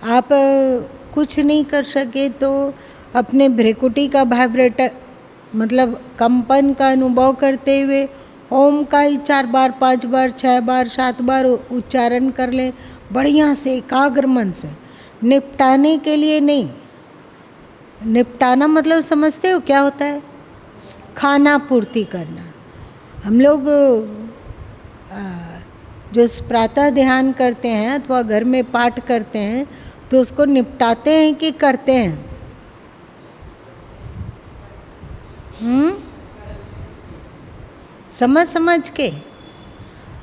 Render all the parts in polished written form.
आप कुछ नहीं कर सके तो अपने भ्रिकुटी का वाइब्रेटर मतलब कंपन का अनुभव करते हुए ओम का ही 4 बार 5 बार 6 बार 7 बार उच्चारण कर लें बढ़िया से एकाग्र मन से। निपटाने के लिए नहीं, निपटाना मतलब समझते हो क्या होता है? खाना पूर्ति करना। हम लोग जो प्रातः ध्यान करते हैं अथवा घर में पाठ करते हैं तो उसको निपटाते हैं कि करते हैं? समझ समझ के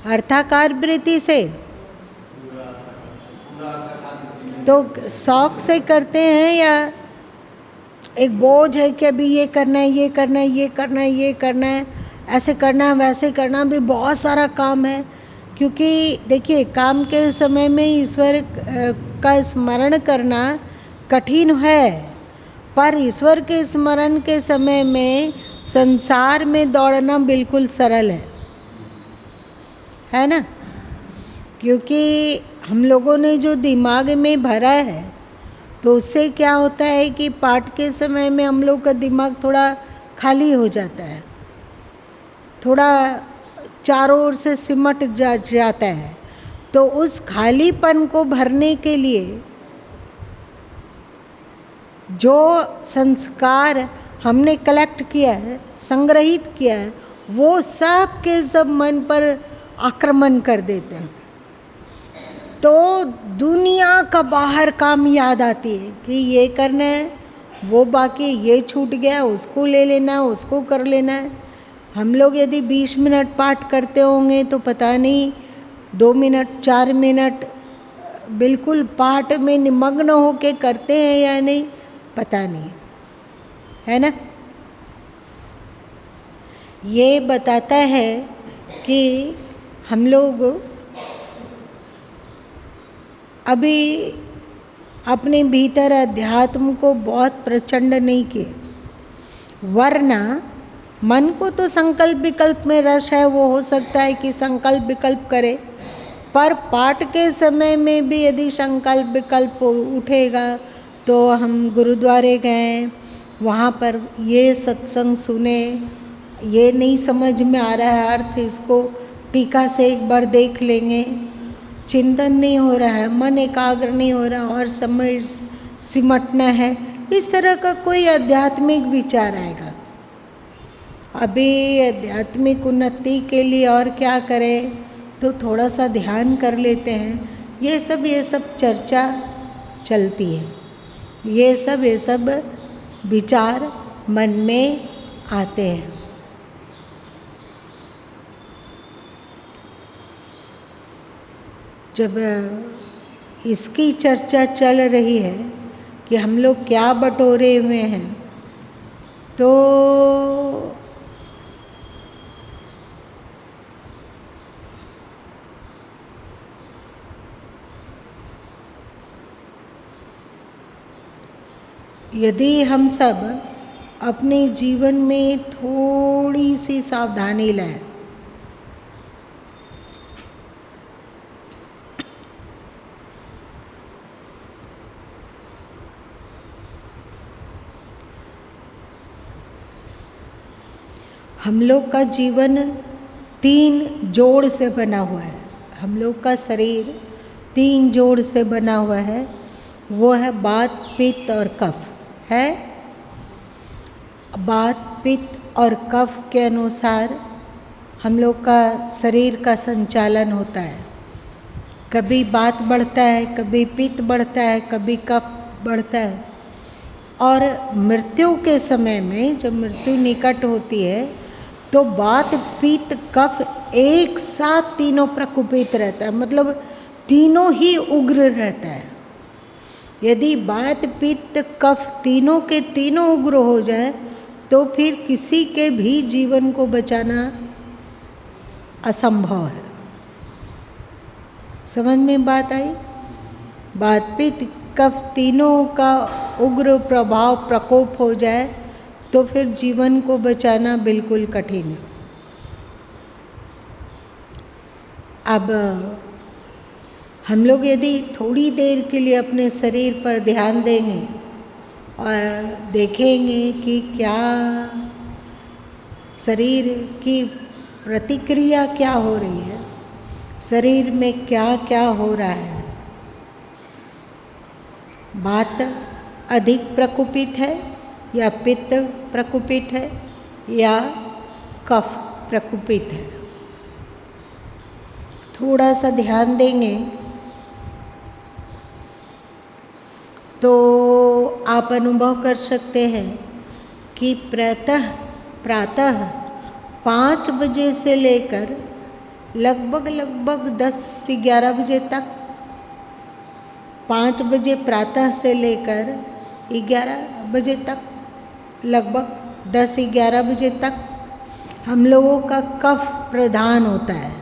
अर्थाकार वृत्ति से तो शौक से करते हैं या एक बोझ है कि अभी ये करना है, ये करना है, ये करना है, ये करना है, ऐसे करना है, वैसे करना, भी बहुत सारा काम है। क्योंकि देखिए काम के समय में ईश्वर का स्मरण करना कठिन है, पर ईश्वर के स्मरण के समय में संसार में दौड़ना बिल्कुल सरल है ना? क्योंकि हम लोगों ने जो दिमाग में भरा है तो उससे क्या होता है कि पाठ के समय में हम लोग का दिमाग थोड़ा खाली हो जाता है, थोड़ा चारों ओर से सिमट जाता है। तो उस खालीपन को भरने के लिए जो संस्कार हमने कलेक्ट किया है, संग्रहित किया है, वो सब के सब मन पर आक्रमण कर देते हैं। तो दुनिया का बाहर काम याद आती है कि ये करना है, वो बाकी ये छूट गया, उसको ले लेना है, उसको कर लेना है। हम लोग यदि 20 मिनट पाठ करते होंगे तो पता नहीं 2 मिनट 4 मिनट बिल्कुल पाठ में निमग्न होके करते हैं या नहीं, पता नहीं, है ना? ये बताता है कि हम लोग अभी अपने भीतर अध्यात्म को बहुत प्रचंड नहीं किए, वरना मन को तो संकल्प विकल्प में रस है, वो हो सकता है कि संकल्प विकल्प करे, पर पाठ के समय में भी यदि संकल्प विकल्प उठेगा तो हम गुरुद्वारे गए, वहाँ पर ये सत्संग सुने, ये नहीं समझ में आ रहा है अर्थ, इसको टीका से एक बार देख लेंगे, चिंतन नहीं हो रहा है, मन एकाग्र नहीं हो रहा और समय सिमटना है, इस तरह का कोई आध्यात्मिक विचार आएगा। अभी आध्यात्मिक उन्नति के लिए और क्या करें, तो थोड़ा सा ध्यान कर लेते हैं। ये सब चर्चा चलती है, ये सब विचार मन में आते हैं। जब इसकी चर्चा चल रही है कि हम लोग क्या बटोरे हुए हैं, तो यदि हम सब अपने जीवन में थोड़ी सी सावधानी लाएं, हम लोग का जीवन 3 जोड़ से बना हुआ है, हम लोग का शरीर 3 जोड़ से बना हुआ है, वो है वात पित्त और कफ है। वात पित्त और कफ के अनुसार हम लोग का शरीर का संचालन होता है। कभी वात बढ़ता है, कभी पित्त बढ़ता है, कभी कफ बढ़ता है। और मृत्यु के समय में जब मृत्यु निकट होती है तो वात पित्त कफ एक साथ तीनों प्रकोपित रहता है, मतलब तीनों ही उग्र रहता है। यदि वात पित्त कफ तीनों के तीनों उग्र हो जाए तो फिर किसी के भी जीवन को बचाना असंभव है। समझ में बात आई? वात पित्त कफ तीनों का उग्र प्रभाव प्रकोप हो जाए तो फिर जीवन को बचाना बिल्कुल कठिन है। अब हम लोग यदि थोड़ी देर के लिए अपने शरीर पर ध्यान देंगे और देखेंगे कि क्या शरीर की प्रतिक्रिया क्या हो रही है, शरीर में क्या क्या हो रहा है, वात अधिक प्रकोपित है या पित्त प्रकोपित है या कफ प्रकोपित है, थोड़ा सा ध्यान देंगे तो आप अनुभव कर सकते हैं कि प्रातः 5 बजे से लेकर लगभग 10 से 11 बजे तक, 5 बजे प्रातः से लेकर 11 बजे तक, लगभग 10-11 बजे तक हम लोगों का कफ प्रधान होता है।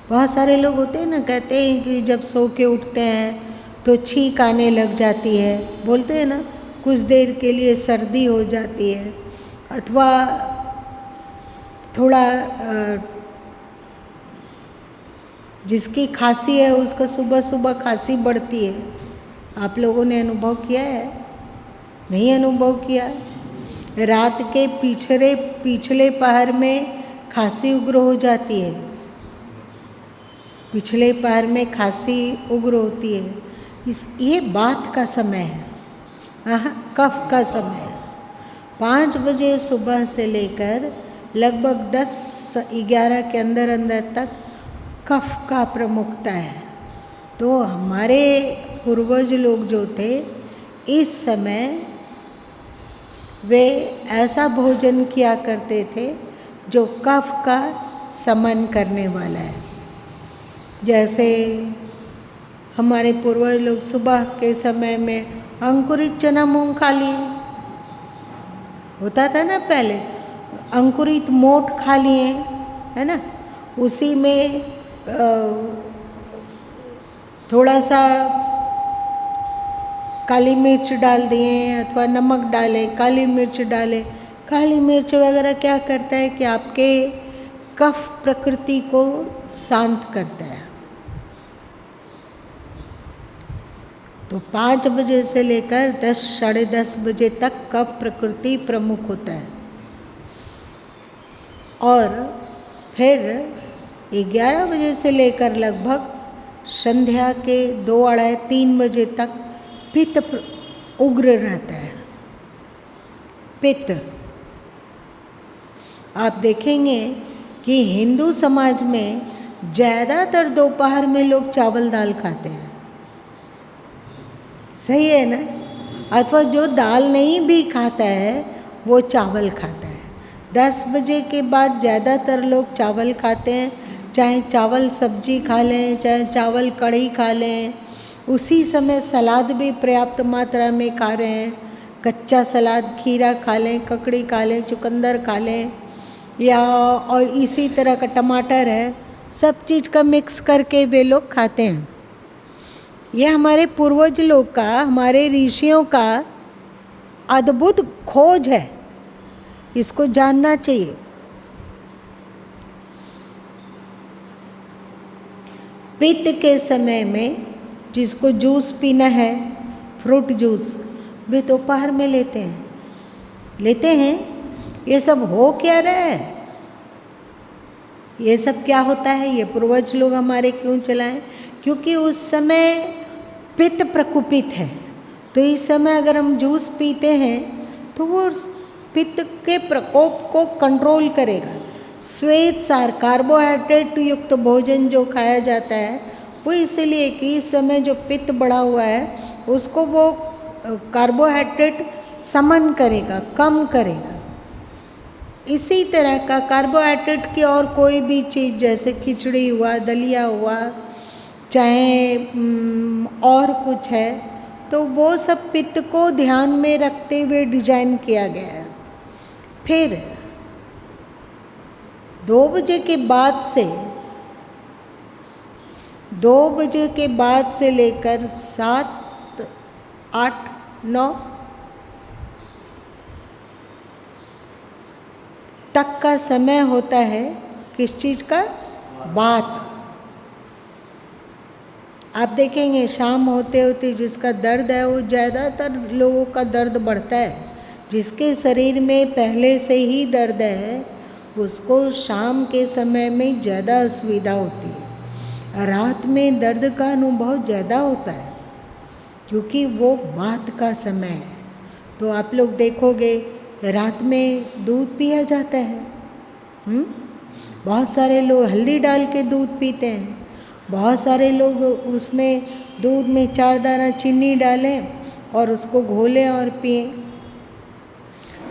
बहुत सारे लोग होते हैं ना, कहते हैं कि जब सो के उठते हैं तो छींक आने लग जाती है, बोलते हैं ना, कुछ देर के लिए सर्दी हो जाती है, अथवा थोड़ा जिसकी खांसी है उसको सुबह सुबह खांसी बढ़ती है। आप लोगों ने अनुभव किया है? नहीं अनुभव किया? रात के पिछले पहर में खांसी उग्र हो जाती है, पिछले पहर में खांसी उग्र होती है। ये बात का समय है, कफ का समय है। 5 बजे सुबह से लेकर लगभग 10-11 के अंदर तक कफ का प्रमुखता है। तो हमारे पूर्वज लोग जो थे, इस समय वे ऐसा भोजन किया करते थे जो कफ का शमन करने वाला है। जैसे हमारे पूर्वज लोग सुबह के समय में अंकुरित चना मूंग खा लिए, होता था ना पहले, अंकुरित मोठ खा लिए, है ना, उसी में थोड़ा सा काली मिर्च डाल दिए अथवा नमक डालें, काली मिर्च डालें। काली मिर्च वगैरह क्या करता है कि आपके कफ प्रकृति को शांत करता है। तो 5 बजे से लेकर 10-10:30 बजे तक कफ प्रकृति प्रमुख होता है, और फिर 11 बजे से लेकर लगभग संध्या के 2-3 बजे तक पित्त उग्र रहता है। पित्त, आप देखेंगे कि हिंदू समाज में ज़्यादातर दोपहर में लोग चावल दाल खाते हैं, सही है ना? अथवा जो दाल नहीं भी खाता है वो चावल खाता है। 10 बजे के बाद ज़्यादातर लोग चावल खाते हैं, चाहे चावल सब्जी खा लें, चाहे चावल कढ़ी खा लें। उसी समय सलाद भी पर्याप्त मात्रा में खा रहे हैं, कच्चा सलाद, खीरा खा लें, ककड़ी खा लें, चुकंदर खा लें, या और इसी तरह का टमाटर है, सब चीज़ का मिक्स करके वे लोग खाते हैं। ये हमारे पूर्वज लोग का, हमारे ऋषियों का अद्भुत खोज है, इसको जानना चाहिए। पित्त के समय में जिसको जूस पीना है, फ्रूट जूस, वे दोपहर में लेते हैं। ये सब हो क्या रहा है? ये सब क्या होता है? ये पूर्वज लोग हमारे क्यों चलाएं? क्योंकि उस समय पित्त प्रकोपित है। तो इस समय अगर हम जूस पीते हैं तो वो पित्त के प्रकोप को कंट्रोल करेगा। श्वेत सार, कार्बोहाइड्रेट युक्त भोजन जो खाया जाता है वो इसलिए कि इस समय जो पित्त बढ़ा हुआ है उसको वो कार्बोहाइड्रेट समन करेगा, कम करेगा। इसी तरह का कार्बोहाइड्रेट की और कोई भी चीज़, जैसे खिचड़ी हुआ, दलिया हुआ, चाहे और कुछ है, तो वो सब पित्त को ध्यान में रखते हुए डिजाइन किया गया है। फिर 2 बजे के बाद से लेकर 7, 8, 9 तक का समय होता है किस चीज़ का? वात। आप देखेंगे शाम होते होते जिसका दर्द है वो ज़्यादातर लोगों का दर्द बढ़ता है। जिसके शरीर में पहले से ही दर्द है उसको शाम के समय में ज़्यादा असुविधा होती है। रात में दर्द का अनुभव ज़्यादा होता है क्योंकि वो बात का समय है। तो आप लोग देखोगे रात में दूध पिया जाता है। बहुत सारे लोग हल्दी डाल के दूध पीते हैं। बहुत सारे लोग उसमें दूध में 4 दाना चीनी डालें और उसको घोलें और पिएं।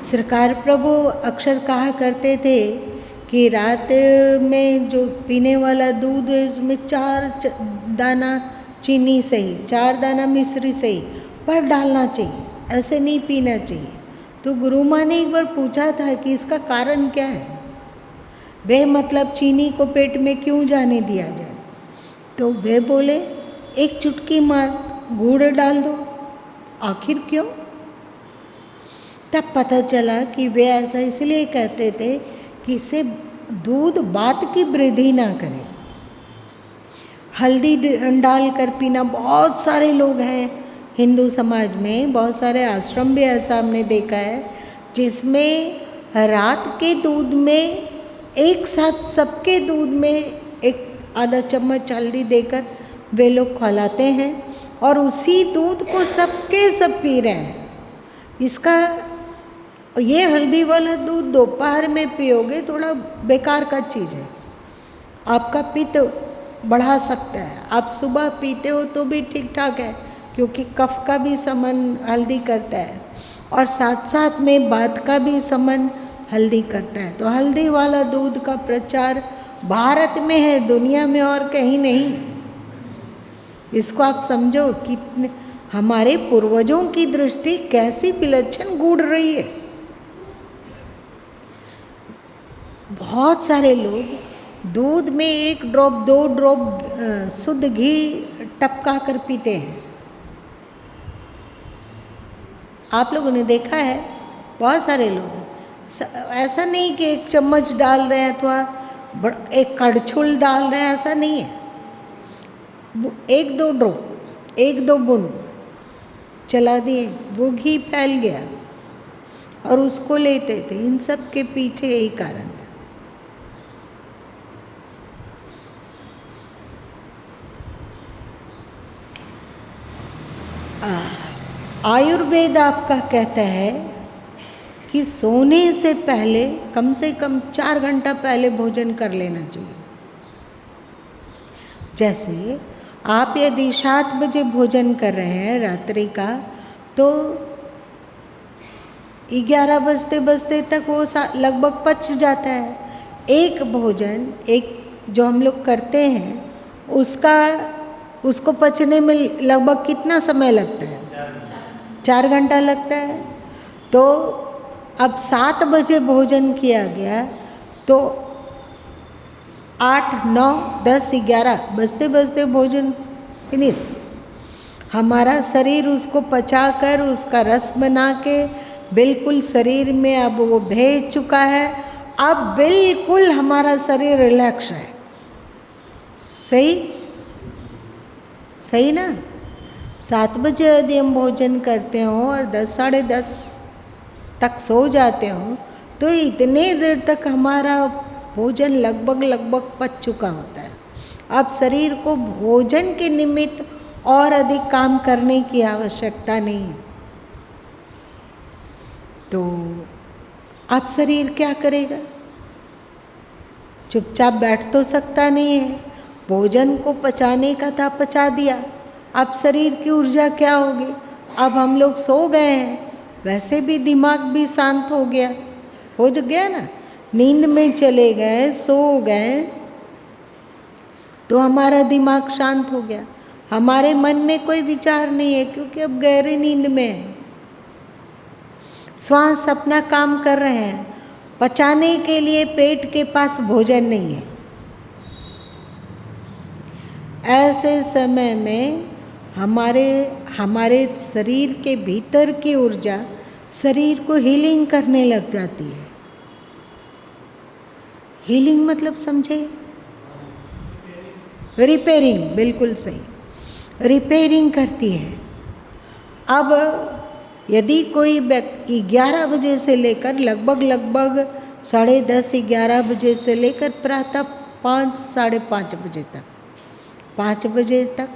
सरकार प्रभु अक्सर कहा करते थे कि रात में जो पीने वाला दूध है उसमें 4 दाना चीनी सही, 4 दाना मिश्री सही पर डालना चाहिए, ऐसे नहीं पीना चाहिए। तो गुरु माँ ने एक बार पूछा था कि इसका कारण क्या है, वे मतलब चीनी को पेट में क्यों जाने दिया जाए। तो वे बोले एक चुटकी मार गुड़ डाल दो। आखिर क्यों? तब पता चला कि वे ऐसा इसलिए कहते थे कि इससे दूध बात की वृद्धि ना करे। हल्दी डाल कर पीना, बहुत सारे लोग हैं हिंदू समाज में, बहुत सारे आश्रम भी ऐसा हमने देखा है जिसमें रात के दूध में एक साथ सबके दूध में एक आधा चम्मच हल्दी देकर वे लोग खिलाते हैं और उसी दूध को सबके सब पी रहे हैं। इसका ये हल्दी वाला दूध दोपहर में पियोगे थोड़ा बेकार का चीज़ है, आपका पित्त बढ़ा सकता है। आप सुबह पीते हो तो भी ठीक ठाक है क्योंकि कफ का भी समन हल्दी करता है और साथ साथ में बात का भी समन हल्दी करता है। तो हल्दी वाला दूध का प्रचार भारत में है, दुनिया में और कहीं नहीं। इसको आप समझो कितने हमारे पूर्वजों की दृष्टि कैसी विलक्षण गूढ़ रही है। बहुत सारे लोग दूध में 1 ड्रॉप 2 ड्रॉप शुद्ध घी टपका कर पीते हैं। आप लोगों ने देखा है बहुत सारे लोग, ऐसा नहीं कि 1 चम्मच डाल रहे हैं अथवा एक कड़छुल डाल रहे हैं, ऐसा नहीं है। 1-2 ड्रॉप 1-2 बूंद चला दिए, वो घी फैल गया और उसको लेते थे। इन सब के पीछे यही कारण था। आयुर्वेद आपका कहता है कि सोने से पहले कम से कम 4 घंटा पहले भोजन कर लेना चाहिए। जैसे आप यदि 7 बजे भोजन कर रहे हैं रात्रि का, तो 11 बजते बजते तक वो लगभग पच जाता है। एक भोजन एक जो हम लोग करते हैं उसको पचने में लगभग कितना समय लगता है? 4 घंटा लगता है। तो अब 7 बजे भोजन किया गया तो 8, 9, 10, 11 बजते बजते भोजन फिनिश। हमारा शरीर उसको पचाकर उसका रस बना के बिल्कुल शरीर में अब वो भेज चुका है। अब बिल्कुल हमारा शरीर रिलैक्स है। सही ना? 7 बजे यदि हम भोजन करते हो और 10, साढ़े 10 तक सो जाते हो तो इतने देर तक हमारा भोजन लगभग पच चुका होता है। अब शरीर को भोजन के निमित्त और अधिक काम करने की आवश्यकता नहीं है। तो अब शरीर क्या करेगा? चुपचाप बैठ तो सकता नहीं है। भोजन को पचाने का था, पचा दिया। अब शरीर की ऊर्जा क्या होगी? अब हम लोग सो गए हैं, वैसे भी दिमाग भी शांत हो गया ना, नींद में चले गए, सो गए तो हमारा दिमाग शांत हो गया। हमारे मन में कोई विचार नहीं है क्योंकि अब गहरी नींद में है। श्वास अपना काम कर रहे हैं। पचाने के लिए पेट के पास भोजन नहीं है। ऐसे समय में हमारे शरीर के भीतर की ऊर्जा शरीर को हीलिंग करने लग जाती है। हीलिंग मतलब समझे? रिपेयरिंग, बिल्कुल सही। रिपेयरिंग करती है। अब यदि कोई व्यक्ति 11 बजे से लेकर लगभग 10:30 11 बजे से लेकर प्रातः 5 साढ़े 5 बजे तक 5 बजे तक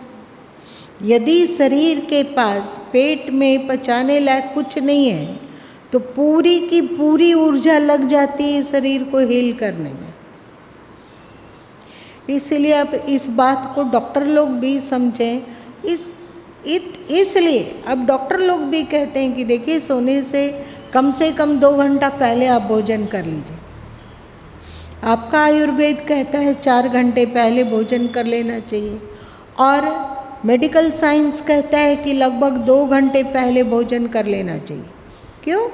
यदि शरीर के पास पेट में पचाने लायक कुछ नहीं है तो पूरी की पूरी ऊर्जा लग जाती है शरीर को हील करने में। इसलिए अब इस बात को डॉक्टर लोग भी समझें। इसलिए अब डॉक्टर लोग भी कहते हैं कि देखिए सोने से कम 2 घंटा पहले आप भोजन कर लीजिए। आपका आयुर्वेद कहता है 4 घंटे पहले भोजन कर लेना चाहिए और मेडिकल साइंस कहता है कि लगभग 2 घंटे पहले भोजन कर लेना चाहिए। क्यों?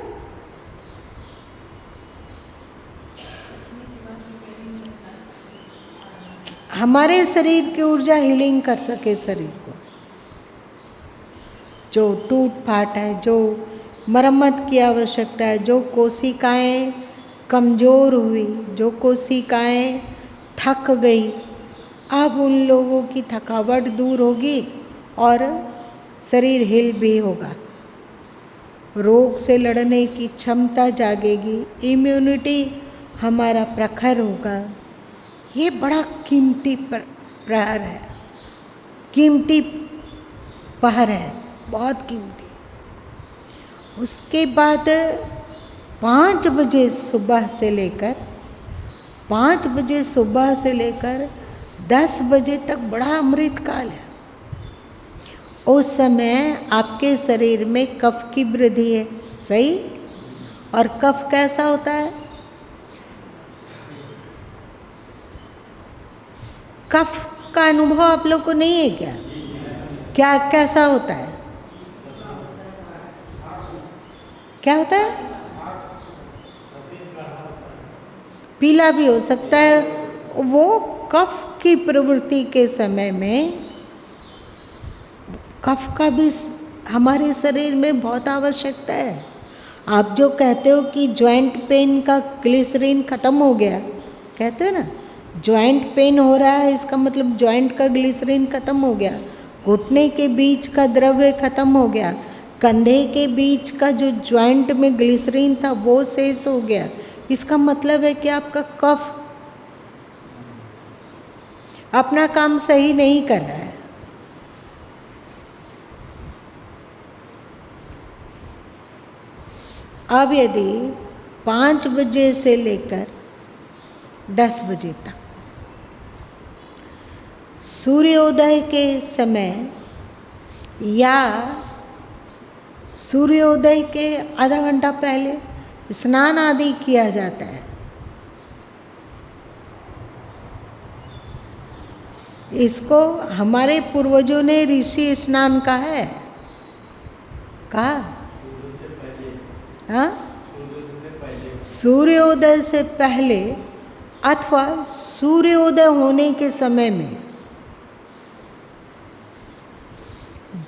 हमारे शरीर की ऊर्जा हीलिंग कर सके शरीर को, जो टूट फाट है, जो मरम्मत की आवश्यकता है, जो कोशिकाएं कमज़ोर हुई, जो कोशिकाएं थक गई, अब उन लोगों की थकावट दूर होगी और शरीर हिल भी होगा, रोग से लड़ने की क्षमता जागेगी, इम्यूनिटी हमारा प्रखर होगा। ये बड़ा कीमती प्रहर है, कीमती पहर है, बहुत कीमती। उसके बाद 5 बजे सुबह से लेकर 10 बजे तक बड़ा अमृत काल है। उस समय आपके शरीर में कफ की वृद्धि है, सही? और कफ कैसा होता है? कफ का अनुभव आप लोग को नहीं है क्या? क्या कैसा होता है? क्या होता है? पीला भी हो सकता है। वो कफ की प्रवृत्ति के समय में कफ का भी हमारे शरीर में बहुत आवश्यकता है। आप जो कहते हो कि जॉइंट पेन का ग्लिसरीन खत्म हो गया, कहते हो ना, जॉइंट पेन हो रहा है, इसका मतलब जॉइंट का ग्लिसरीन खत्म हो गया, घुटने के बीच का द्रव्य खत्म हो गया, कंधे के बीच का जो जॉइंट में ग्लिसरीन था वो शेष हो गया। इसका मतलब है कि आपका कफ अपना काम सही नहीं कर रहा है। अब यदि 5 बजे से लेकर 10 बजे तक सूर्योदय के समय या सूर्योदय के आधा घंटा पहले स्नान आदि किया जाता है। इसको हमारे पूर्वजों ने ऋषि स्नान कहा है। कहा? हाँ, सूर्योदय से पहले अथवा सूर्योदय होने के समय में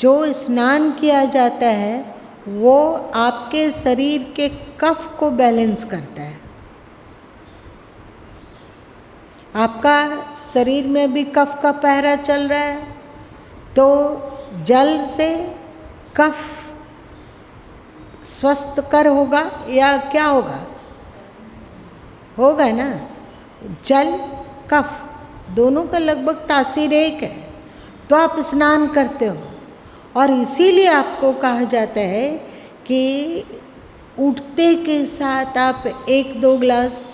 जो स्नान किया जाता है वो आपके शरीर के कफ को बैलेंस करता है। आपका शरीर में भी कफ का पहरा चल रहा है तो जल से कफ स्वस्थकर होगा या क्या होगा? होगा ना। जल कफ दोनों का लगभग तासीर एक है, तो आप स्नान करते हो और इसीलिए आपको कहा जाता है कि उठते के साथ आप 1-2 गिलास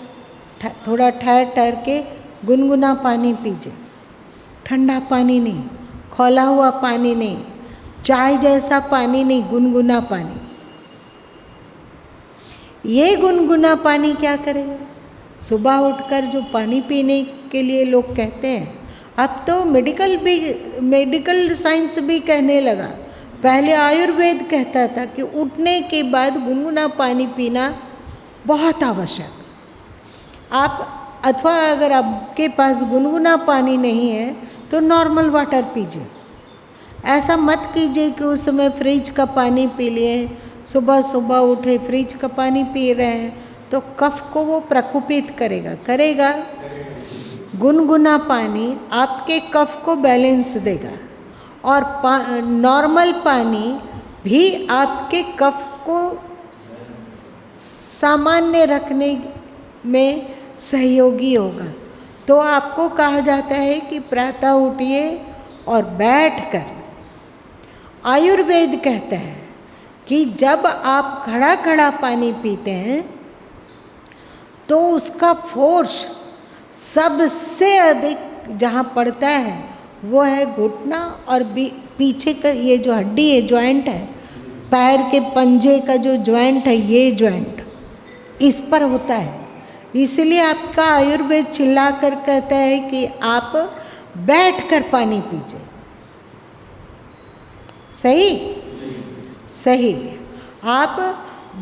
थोड़ा ठहर के गुनगुना पानी पीजिए। ठंडा पानी नहीं, खौला हुआ पानी नहीं, चाय जैसा पानी नहीं, गुनगुना पानी। ये गुनगुना पानी क्या करेगा? सुबह उठकर जो पानी पीने के लिए लोग कहते हैं, अब तो मेडिकल साइंस भी कहने लगा। पहले आयुर्वेद कहता था कि उठने के बाद गुनगुना पानी पीना बहुत आवश्यक। आप अथवा अगर आपके पास गुनगुना पानी नहीं है तो नॉर्मल वाटर पीजिए। ऐसा मत कीजिए कि उस समय फ्रिज का पानी पी लिए, सुबह उठे फ्रिज का पानी पी रहे हैं तो कफ को वो प्रकोपित करेगा। गुनगुना पानी आपके कफ को बैलेंस देगा और नॉर्मल पानी भी आपके कफ को सामान्य रखने में सहयोगी होगा। तो आपको कहा जाता है कि प्रातः उठिए और बैठकर, आयुर्वेद कहता है कि जब आप खड़ा खड़ा पानी पीते हैं तो उसका फोर्स सबसे अधिक जहाँ पड़ता है वो है घुटना और पीछे का ये जो हड्डी है, जॉइंट है, पैर के पंजे का जो जॉइंट है, ये जॉइंट इस पर होता है। इसलिए आपका आयुर्वेद चिल्ला कर कहता है कि आप बैठकर पानी पीजिए। सही सही, आप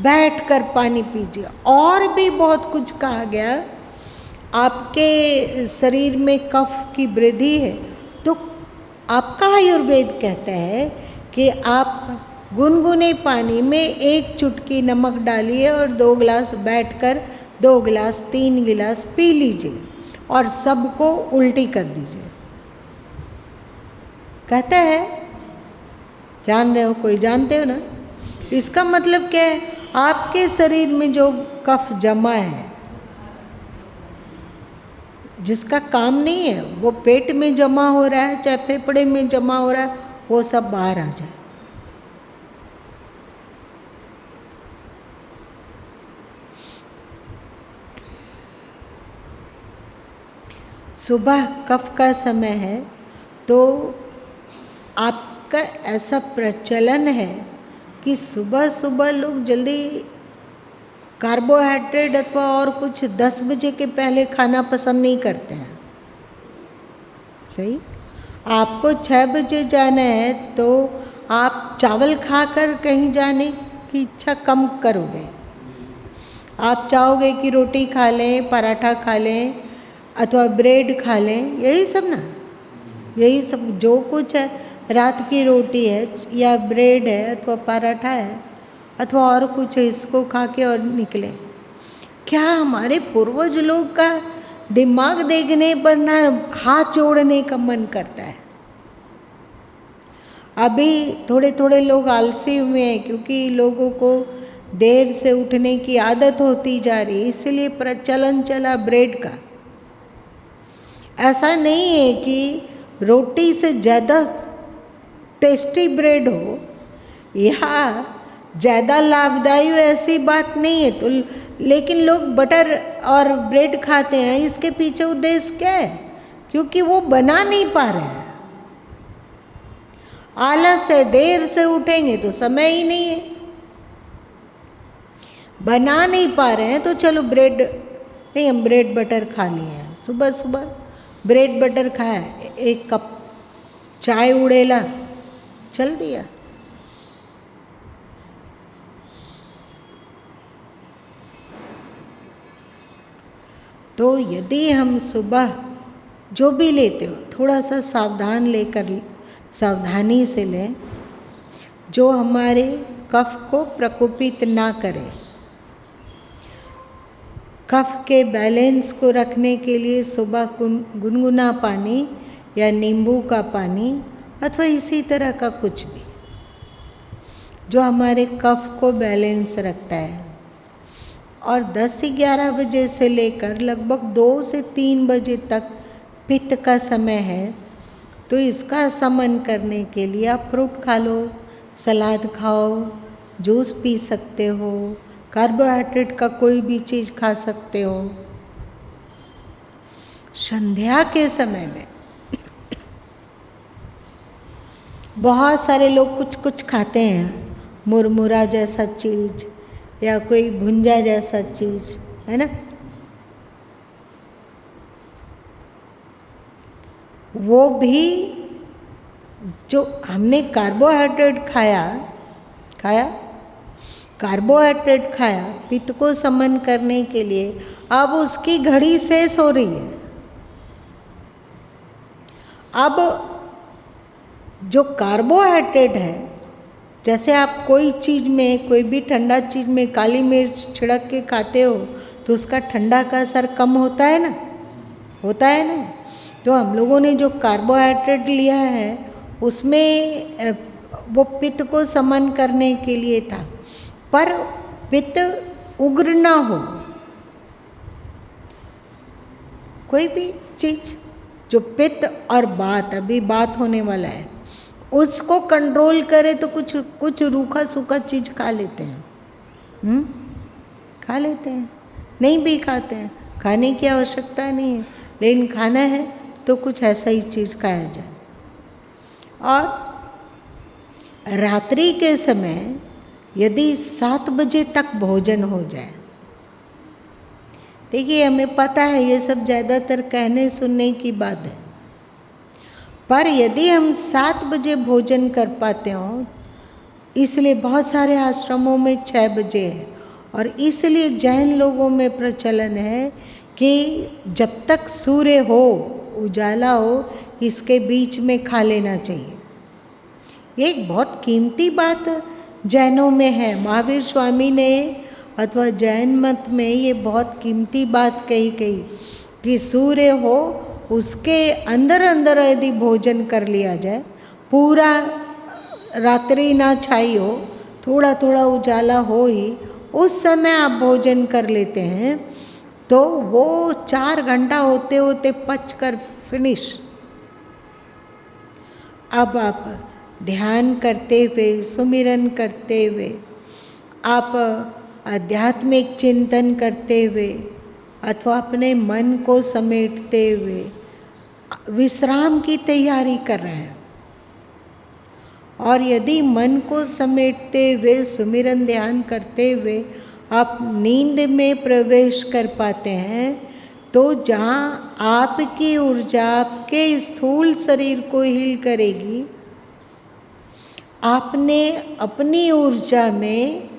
बैठकर पानी पीजिए। और भी बहुत कुछ कहा गया, आपके शरीर में कफ की वृद्धि है तो आपका आयुर्वेद कहता है कि आप गुनगुने पानी में 1 चुटकी नमक डालिए और 2 गिलास बैठकर 2 गिलास 3 गिलास पी लीजिए और सबको उल्टी कर दीजिए। कहता है, जान रहे हो, कोई जानते हो ना? इसका मतलब क्या है? आपके शरीर में जो कफ जमा है, जिसका काम नहीं है, वो पेट में जमा हो रहा है चाहे फेफड़े में जमा हो रहा है, वो सब बाहर आ जाए। सुबह कफ का समय है तो आपका ऐसा प्रचलन है कि सुबह सुबह लोग जल्दी कार्बोहाइड्रेट अथवा और कुछ 10 बजे के पहले खाना पसंद नहीं करते हैं। सही, आपको 6 बजे जाना है तो आप चावल खाकर कहीं जाने की इच्छा कम करोगे। आप चाहोगे कि रोटी खा लें, पराठा खा लें अथवा ब्रेड खा लें, यही सब ना, यही सब जो कुछ है, रात की रोटी है या ब्रेड है अथवा पराठा है अथवा और कुछ है, इसको खा के और निकले। क्या हमारे पूर्वज लोग का दिमाग देखने पर ना हाथ जोड़ने का मन करता है। अभी थोड़े थोड़े लोग आलसी हुए हैं क्योंकि लोगों को देर से उठने की आदत होती जा रही है, इसलिए प्रचलन चला ब्रेड का। ऐसा नहीं है कि रोटी से ज़्यादा टेस्टी ब्रेड हो या ज़्यादा लाभदायी हो, ऐसी बात नहीं है। तो लेकिन लोग बटर और ब्रेड खाते हैं, इसके पीछे उद्देश्य क्या है? क्योंकि वो बना नहीं पा रहे हैं, आलस है, देर से उठेंगे तो समय ही नहीं है, बना नहीं पा रहे हैं तो चलो ब्रेड नहीं, हम ब्रेड बटर खा लिए हैं। सुबह सुबह ब्रेड बटर खाया, 1 कप चाय उड़ेला, चल दिया। तो यदि हम सुबह जो भी लेते हो थोड़ा सा सावधानी से लें, जो हमारे कफ को प्रकोपित ना करे। कफ के बैलेंस को रखने के लिए सुबह गुनगुना पानी या नींबू का पानी अथवा इसी तरह का कुछ भी जो हमारे कफ को बैलेंस रखता है। और 10 से 11 बजे से लेकर लगभग 2 से 3 बजे तक पित्त का समय है, तो इसका शमन करने के लिए आप फ्रूट खा लो, सलाद खाओ, जूस पी सकते हो, कार्बोहाइड्रेट का कोई भी चीज़ खा सकते हो। संध्या के समय में बहुत सारे लोग कुछ कुछ खाते हैं, मुरमुरा जैसा चीज़ या कोई भुंजा जैसा चीज़, है ना, वो भी जो हमने कार्बोहाइड्रेट खाया कार्बोहाइड्रेट खाया पित्त को शमन करने के लिए, अब उसकी घड़ी शेष हो रही है। अब जो कार्बोहाइड्रेट है, जैसे आप कोई चीज़ में, कोई भी ठंडा चीज़ में काली मिर्च छिड़क के खाते हो तो उसका ठंडा का असर कम होता है ना। तो हम लोगों ने जो कार्बोहाइड्रेट लिया है उसमें वो पित्त को समन करने के लिए था, पर पित्त उग्र ना हो। कोई भी चीज जो पित्त और बात, अभी बात होने वाला है, उसको कंट्रोल करे तो कुछ रूखा सूखा चीज खा लेते हैं, खा लेते हैं, नहीं भी खाते हैं, खाने की आवश्यकता नहीं है, लेकिन खाना है तो कुछ ऐसा ही चीज़ खाया जाए। और रात्रि के समय यदि 7 बजे तक भोजन हो जाए, देखिए हमें पता है ये सब ज़्यादातर कहने सुनने की बात है, पर यदि हम 7 बजे भोजन कर पाते हों, इसलिए बहुत सारे आश्रमों में 6 बजे है, और इसलिए जैन लोगों में प्रचलन है कि जब तक सूर्य हो, उजाला हो, इसके बीच में खा लेना चाहिए। ये एक बहुत कीमती बात जैनों में है। महावीर स्वामी ने अथवा जैन मत में ये बहुत कीमती बात कही कि सूर्य हो, उसके अंदर अंदर यदि भोजन कर लिया जाए, पूरा रात्रि ना छाई हो, थोड़ा थोड़ा उजाला हो ही, उस समय आप भोजन कर लेते हैं तो वो 4 घंटा होते होते पच कर फिनिश। अब आप ध्यान करते हुए, सुमिरन करते हुए, आप आध्यात्मिक चिंतन करते हुए अथवा अपने मन को समेटते हुए विश्राम की तैयारी कर रहे हैं। और यदि मन को समेटते हुए, सुमिरन ध्यान करते हुए आप नींद में प्रवेश कर पाते हैं, तो जहाँ आपकी ऊर्जा आपके स्थूल शरीर को हील करेगी, आपने अपनी ऊर्जा में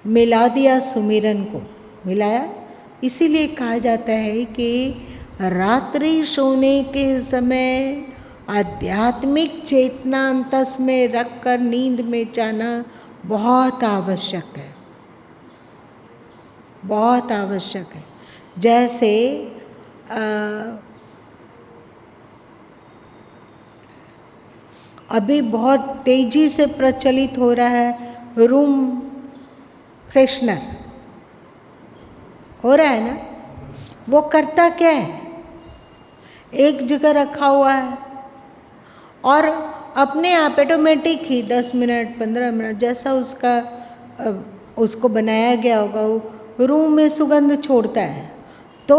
मिला दिया, सुमिरन को मिलाया। इसीलिए कहा जाता है कि रात्रि सोने के समय आध्यात्मिक चेतना अंतस में रखकर नींद में जाना बहुत आवश्यक है, बहुत आवश्यक है। जैसे अभी बहुत तेजी से प्रचलित हो रहा है रूम फ्रेशनर, हो रहा है ना। वो करता क्या है, एक जगह रखा हुआ है और अपने आप ऑटोमेटिक ही 10 मिनट 15 मिनट जैसा उसको बनाया गया होगा, वो रूम में सुगंध छोड़ता है, तो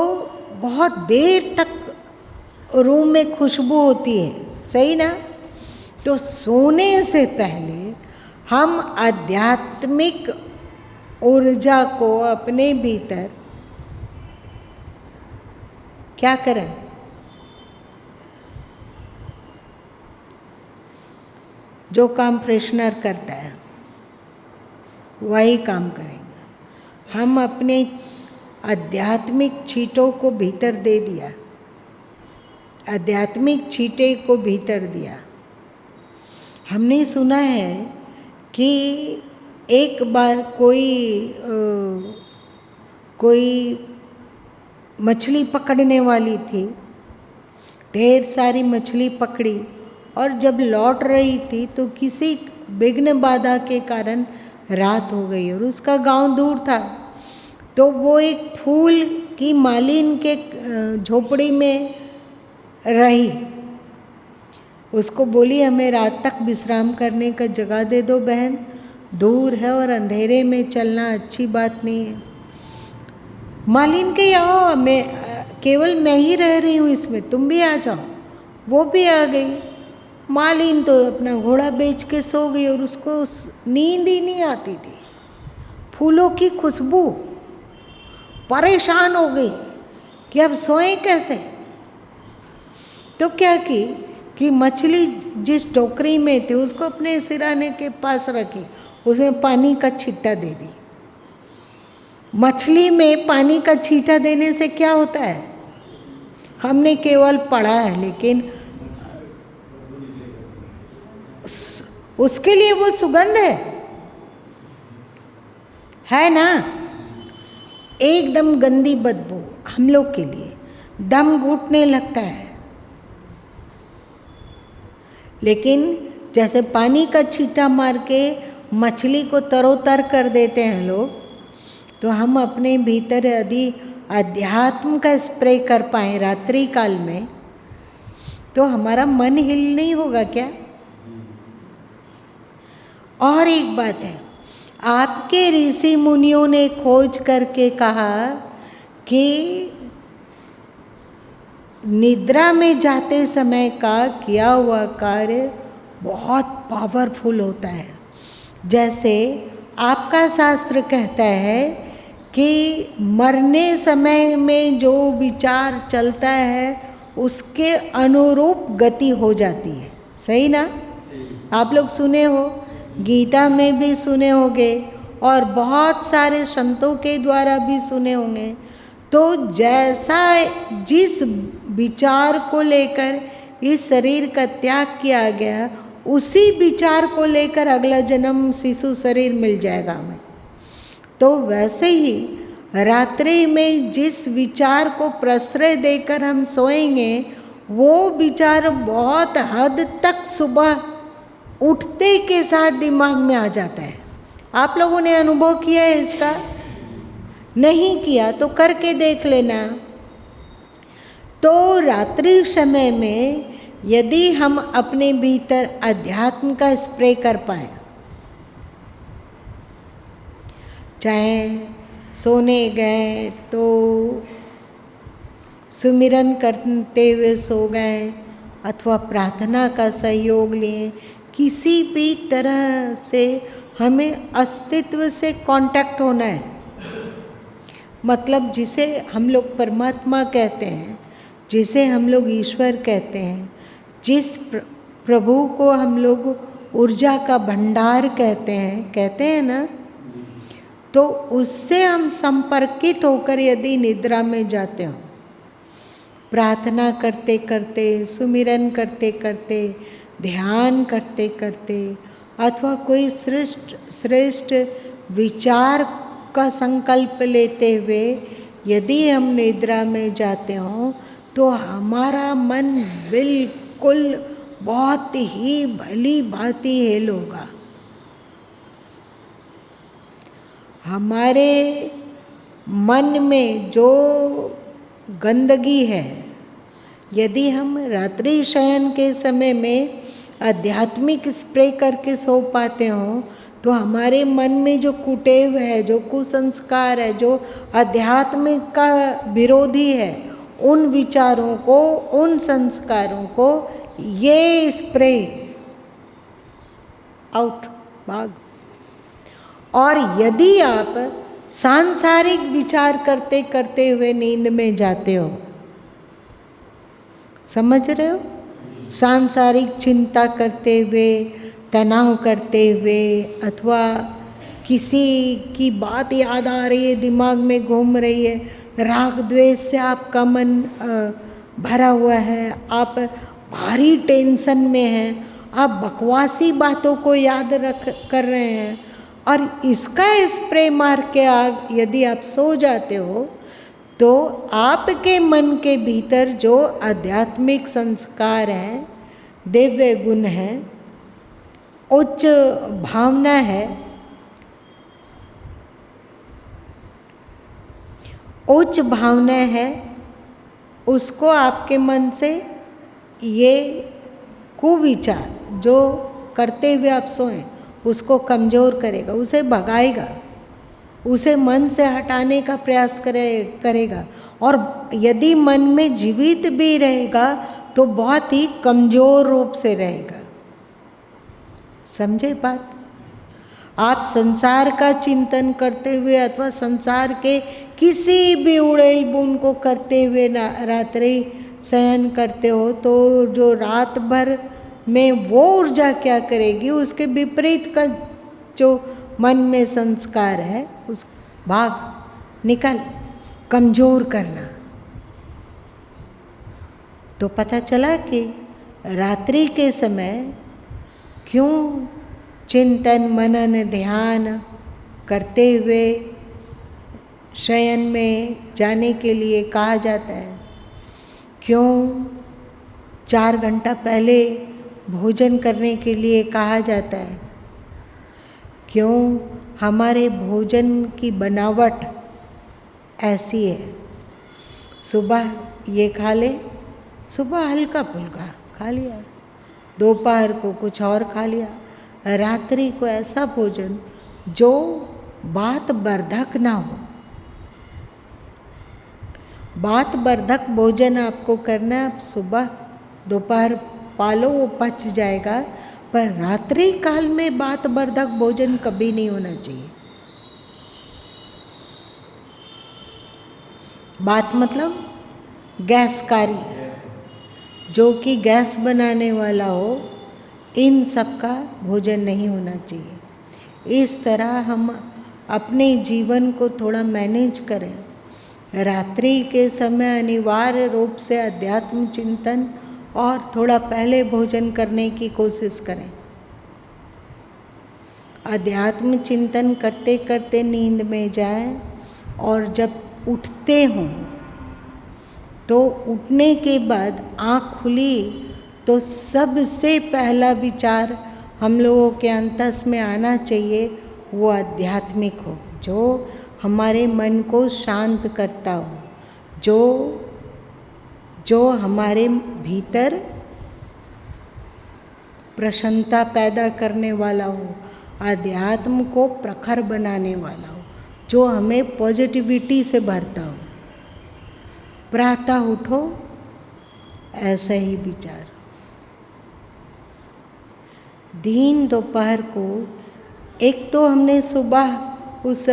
बहुत देर तक रूम में खुशबू होती है, सही ना। तो सोने से पहले हम आध्यात्मिक ऊर्जा को अपने भीतर क्या करें, जो काम फ्रेशनर करता है वही काम करेंगे। हम अपने आध्यात्मिक छींटों को भीतर दे दिया, आध्यात्मिक छींटे को भीतर दिया। हमने सुना है कि एक बार कोई मछली पकड़ने वाली थी, ढेर सारी मछली पकड़ी, और जब लौट रही थी तो किसी विघ्न बाधा के कारण रात हो गई और उसका गांव दूर था। तो वो एक फूल की मालिन के झोपड़ी में रही। उसको बोली, हमें रात तक विश्राम करने का जगह दे दो बहन, दूर है और अंधेरे में चलना अच्छी बात नहीं है। मालिन के आओ, केवल मैं ही रह रही हूँ इसमें, तुम भी आ जाओ। वो भी आ गई। मालिन तो अपना घोड़ा बेच के सो गई और उसको नींद ही नहीं आती थी। फूलों की खुशबू, परेशान हो गई कि अब सोए कैसे। तो क्या की कि मछली जिस टोकरी में थी उसको अपने सिराने के पास रखी, उसमें पानी का छींटा दे दी। मछली में पानी का छींटा देने से क्या होता है, हमने केवल पढ़ा है, लेकिन उसके लिए वो सुगंध है ना। एकदम गंदी बदबू हम लोग के लिए, दम घुटने लगता है। लेकिन जैसे पानी का छींटा मार के मछली को तरोतर कर देते हैं लोग, तो हम अपने भीतर यदि अध्यात्म का स्प्रे कर पाएँ रात्रि काल में, तो हमारा मन हिल नहीं होगा क्या? और एक बात है, आपके ऋषि मुनियों ने खोज करके कहा कि निद्रा में जाते समय का किया हुआ कार्य बहुत पावरफुल होता है। जैसे आपका शास्त्र कहता है कि मरने समय में जो विचार चलता है उसके अनुरूप गति हो जाती है, सही ना? आप लोग सुने हो, गीता में भी सुने होंगे और बहुत सारे संतों के द्वारा भी सुने होंगे। तो जैसा जिस विचार को लेकर इस शरीर का त्याग किया गया, उसी विचार को लेकर अगला जन्म शिशु शरीर मिल जाएगा हमें। तो वैसे ही रात्रि में जिस विचार को प्रश्रय देकर हम सोएंगे, वो विचार बहुत हद तक सुबह उठते के साथ दिमाग में आ जाता है। आप लोगों ने अनुभव किया है इसका? नहीं किया तो करके देख लेना। तो रात्रि समय में यदि हम अपने भीतर अध्यात्म का स्प्रे कर पाए, चाहे सोने गए तो सुमिरन करते हुए सो गए अथवा प्रार्थना का सहयोग लिए, किसी भी तरह से हमें अस्तित्व से कांटेक्ट होना है। मतलब जिसे हम लोग परमात्मा कहते हैं, जिसे हम लोग ईश्वर कहते हैं, जिस प्रभु को हम लोग ऊर्जा का भंडार कहते हैं ना, तो उससे हम संपर्कित होकर यदि निद्रा में जाते हो, प्रार्थना करते करते, सुमिरन करते करते, ध्यान करते करते, अथवा कोई श्रेष्ठ विचार का संकल्प लेते हुए यदि हम निद्रा में जाते हों, तो हमारा मन बिल्कुल बहुत ही भली भांति हेल होगा। हमारे मन में जो गंदगी है, यदि हम रात्रि शयन के समय में आध्यात्मिक स्प्रे करके सो पाते हों, तो हमारे मन में जो कुटेव है, जो कुसंस्कार है, जो आध्यात्मिक का विरोधी है, उन विचारों को, उन संस्कारों को ये स्प्रे आउट, भाग। और यदि आप सांसारिक विचार करते करते हुए नींद में जाते हो, समझ रहे हो, सांसारिक चिंता करते हुए, तनाव करते हुए, अथवा किसी की बात याद आ रही है, दिमाग में घूम रही है, राग द्वेष से आपका मन भरा हुआ है, आप भारी टेंशन में हैं, आप बकवासी बातों को याद कर रहे हैं, और इसका स्प्रे मार के यदि आप सो जाते हो, तो आपके मन के भीतर जो आध्यात्मिक संस्कार हैं, दिव्य गुण हैं, उच्च भावना है, उच्च भावना है, उसको आपके मन से ये कुविचार जो करते हुए आप सोएं, उसको कमज़ोर करेगा, उसे भगाएगा, उसे मन से हटाने का प्रयास करेगा। और यदि मन में जीवित भी रहेगा तो बहुत ही कमज़ोर रूप से रहेगा। समझे बात? आप संसार का चिंतन करते हुए अथवा संसार के किसी भी उड़ेल बुन को करते हुए रात्रि शयन करते हो, तो जो रात भर में वो ऊर्जा क्या करेगी, उसके विपरीत का जो मन में संस्कार है, उस भाग निकल, कमज़ोर करना। तो पता चला कि रात्रि के समय क्यों चिंतन मनन ध्यान करते हुए शयन में जाने के लिए कहा जाता है। क्यों 4 घंटा पहले भोजन करने के लिए कहा जाता है? क्यों? हमारे भोजन की बनावट ऐसी है। सुबह ये खा ले, सुबह हल्का फुल्का खा लिया, दोपहर को कुछ और खा लिया, रात्रि को ऐसा भोजन जो बात वर्धक ना हो। बात वर्धक भोजन आपको करना है। आप सुबह दोपहर पालो, वो पच जाएगा, पर रात्रि काल में बात वर्धक भोजन कभी नहीं होना चाहिए। बात मतलब गैसकारी, जो कि गैस बनाने वाला हो, इन सब का भोजन नहीं होना चाहिए। इस तरह हम अपने जीवन को थोड़ा मैनेज करें। रात्रि के समय अनिवार्य रूप से अध्यात्म चिंतन और थोड़ा पहले भोजन करने की कोशिश करें। अध्यात्म चिंतन करते करते नींद में जाएं, और जब उठते हों तो उठने के बाद आँख खुली तो सबसे पहला विचार हम लोगों के अंतस में आना चाहिए वो आध्यात्मिक हो, जो हमारे मन को शांत करता हो, जो हमारे भीतर प्रसन्नता पैदा करने वाला हो, आध्यात्म को प्रखर बनाने वाला हो, जो हमें पॉजिटिविटी से भरता हो। प्रातः उठो, ऐसा ही विचार। दिन दोपहर को एक तो हमने सुबह उस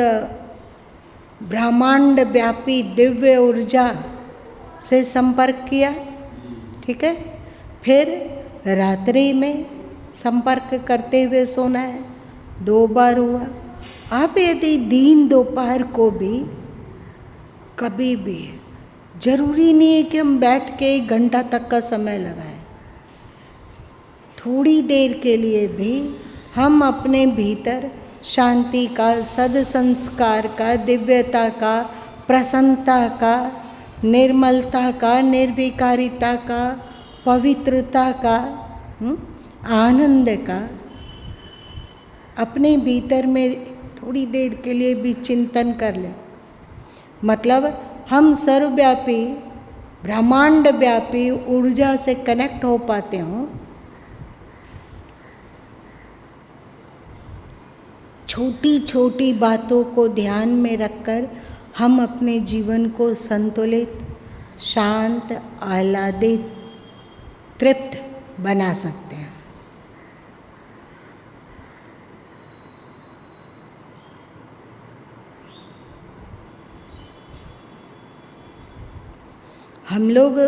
ब्रह्मांड व्यापी दिव्य ऊर्जा से संपर्क किया, ठीक है। फिर रात्रि में संपर्क करते हुए सोना है, 2 बार हुआ। अब यदि दिन दोपहर को भी कभी भी, जरूरी नहीं है कि हम बैठ के 1 घंटा तक का समय लगाएं, थोड़ी देर के लिए भी हम अपने भीतर शांति का, सद्संस्कार का, दिव्यता का, प्रसन्नता का, निर्मलता का, निर्विकारिता का, पवित्रता का, आनंद का अपने भीतर में थोड़ी देर के लिए भी चिंतन कर लें। मतलब हम सर्वव्यापी, ब्रह्मांड व्यापी ऊर्जा से कनेक्ट हो पाते हों। छोटी छोटी बातों को ध्यान में रखकर हम अपने जीवन को संतुलित, शांत, आह्लादित, तृप्त बना सकते हैं। हम लोग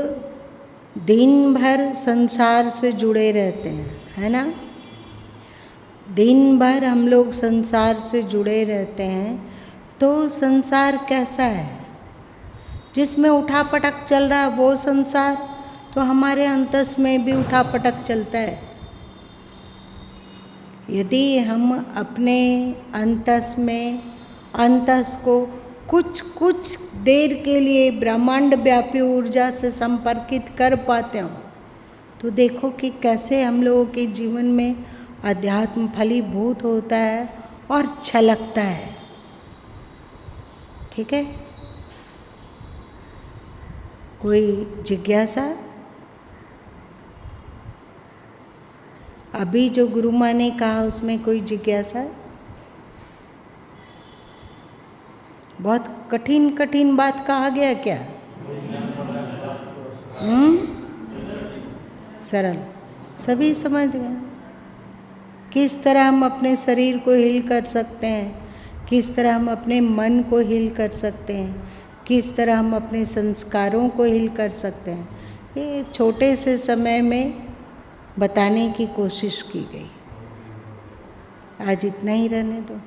दिन भर संसार से जुड़े रहते हैं, है ना। दिन भर हम लोग संसार से जुड़े रहते हैं, तो संसार कैसा है? जिसमें उठापटक चल रहा है वो संसार, तो हमारे अंतस में भी उठापटक चलता है। यदि हम अपने अंतस को कुछ देर के लिए ब्रह्मांड व्यापी ऊर्जा से संपर्कित कर पाते हो, तो देखो कि कैसे हम लोगों के जीवन में अध्यात्म फलीभूत होता है और छलकता है। ठीक है, कोई जिज्ञासा? अभी जो गुरु माँ ने कहा उसमें कोई जिज्ञासा? बहुत कठिन बात कहा गया क्या? सरल, सभी समझ गए। किस तरह हम अपने शरीर को हील कर सकते हैं, किस तरह हम अपने मन को हील कर सकते हैं, किस तरह हम अपने संस्कारों को हील कर सकते हैं, ये छोटे से समय में बताने की कोशिश की गई। आज इतना ही रहने दो।